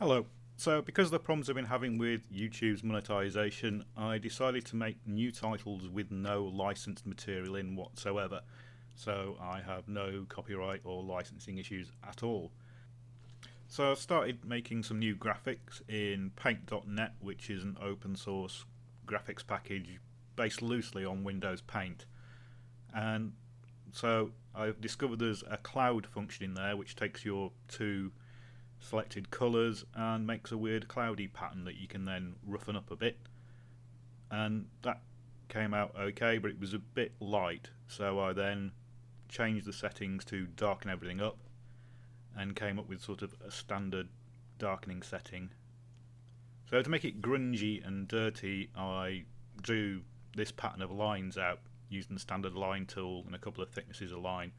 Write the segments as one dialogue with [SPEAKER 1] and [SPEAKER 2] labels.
[SPEAKER 1] Hello. So, because of the problems I've been having with YouTube's monetization, I decided to make new titles with no licensed material in whatsoever. So, I have no copyright or licensing issues at all. So, I started making some new graphics in Paint.net, which is an open source graphics package based loosely on Windows Paint. And so, I've discovered there's a cloud function in there which takes your two selected colours and makes a weird cloudy pattern that you can then roughen up a bit. And that came out okay, but it was a bit light, so I then changed the settings to darken everything up and came up with sort of a standard darkening setting. So to make it grungy and dirty, I drew this pattern of lines out using the standard line tool and a couple of thicknesses of line,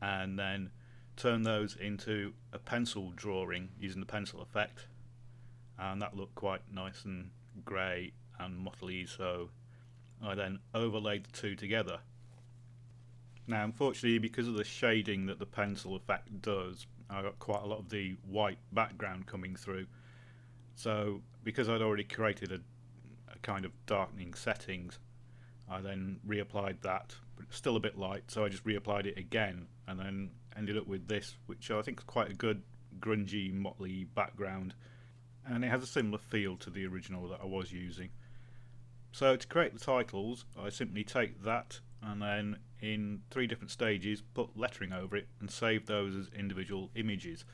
[SPEAKER 1] and then turn those into a pencil drawing using the pencil effect, and that looked quite nice and grey and mottly, so I then overlaid the two together. Now unfortunately, because of the shading that the pencil effect does, I got quite a lot of the white background coming through, so because I'd already created a kind of darkening settings, I then reapplied that, but it's still a bit light, so I just reapplied it again and then ended up with this, which I think is quite a good grungy, motley background, and it has a similar feel to the original that I was using. So to create the titles, I simply take that and then in three different stages put lettering over it and save those as individual images.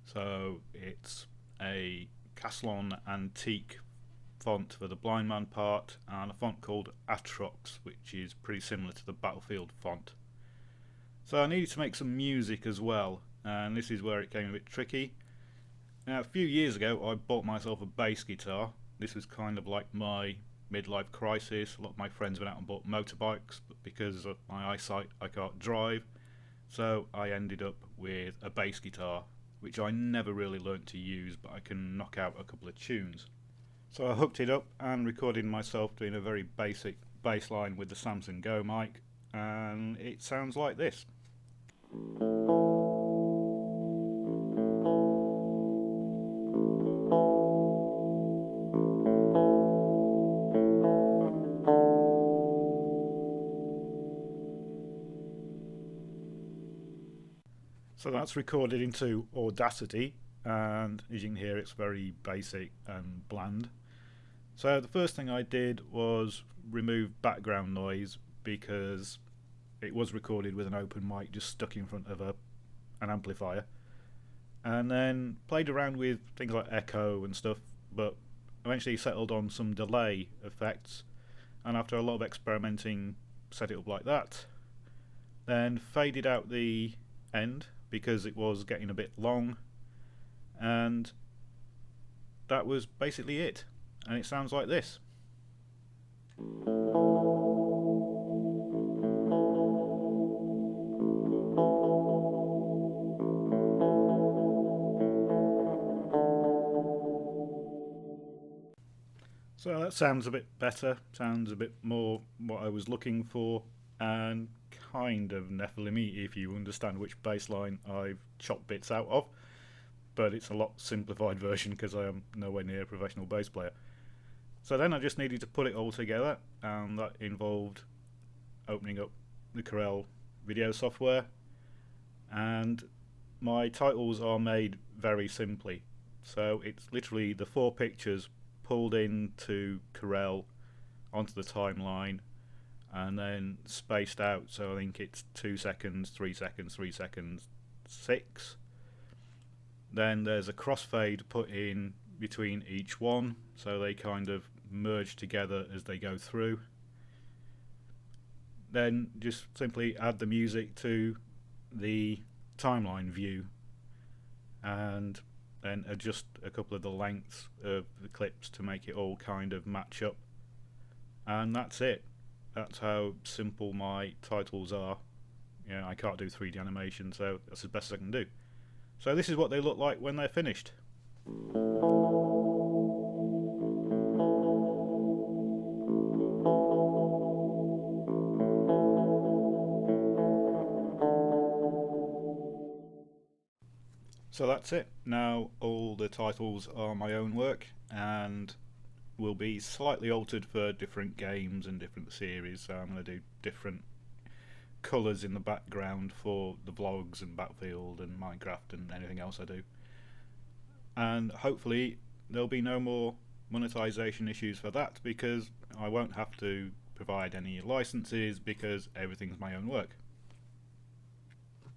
[SPEAKER 1] So it's a Caslon Antique font for the Blindman part and a font called Atrox, which is pretty similar to the Battlefield font. So I needed to make some music as well, and this is where it came a bit tricky. Now a few years ago I bought myself a bass guitar. This was kind of like my midlife crisis. A lot of my friends went out and bought motorbikes, but because of my eyesight I can't drive, so I ended up with a bass guitar, which I never really learnt to use, but I can knock out a couple of tunes. So I hooked it up and recorded myself doing a very basic bass line with the Samsung Go mic, and it sounds like this. So that's recorded into Audacity, and as you can hear, it's very basic and bland. So the first thing I did was remove background noise because it was recorded with an open mic just stuck in front of an amplifier, and then played around with things like echo and stuff, but eventually settled on some delay effects, and after a lot of experimenting set it up like that, then faded out the end because it was getting a bit long, and that was basically it, and it sounds like this. So that sounds a bit better, sounds a bit more what I was looking for, and kind of Nephilim-y if you understand which bass line I've chopped bits out of, but it's a lot simplified version because I am nowhere near a professional bass player. So then I just needed to put it all together, and that involved opening up the Corel video software, and my titles are made very simply. So it's literally the four pictures pulled into Corel onto the timeline and then spaced out, so I think it's 2 seconds, 3 seconds, 3 seconds, 6. Then there's a crossfade put in between each one, so they kind of merge together as they go through. Then just simply add the music to the timeline view and then adjust a couple of the lengths of the clips to make it all kind of match up, and that's it. That's how simple my titles are. I can't do 3D animation, so that's as best as I can do. So this is what they look like when they're finished. So that that's it. Now all the titles are my own work and will be slightly altered for different games and different series. So I'm going to do different colours in the background for the vlogs and Battlefield and Minecraft and anything else I do. And hopefully there'll be no more monetization issues for that, because I won't have to provide any licenses because everything's my own work.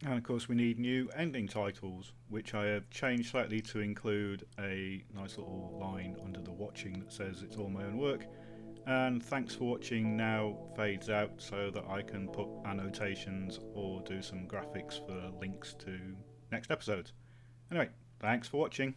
[SPEAKER 1] And of course we need new ending titles, which I have changed slightly to include a nice little line under the watching that says it's all my own work. And thanks for watching now fades out so that I can put annotations or do some graphics for links to next episodes. Anyway, thanks for watching.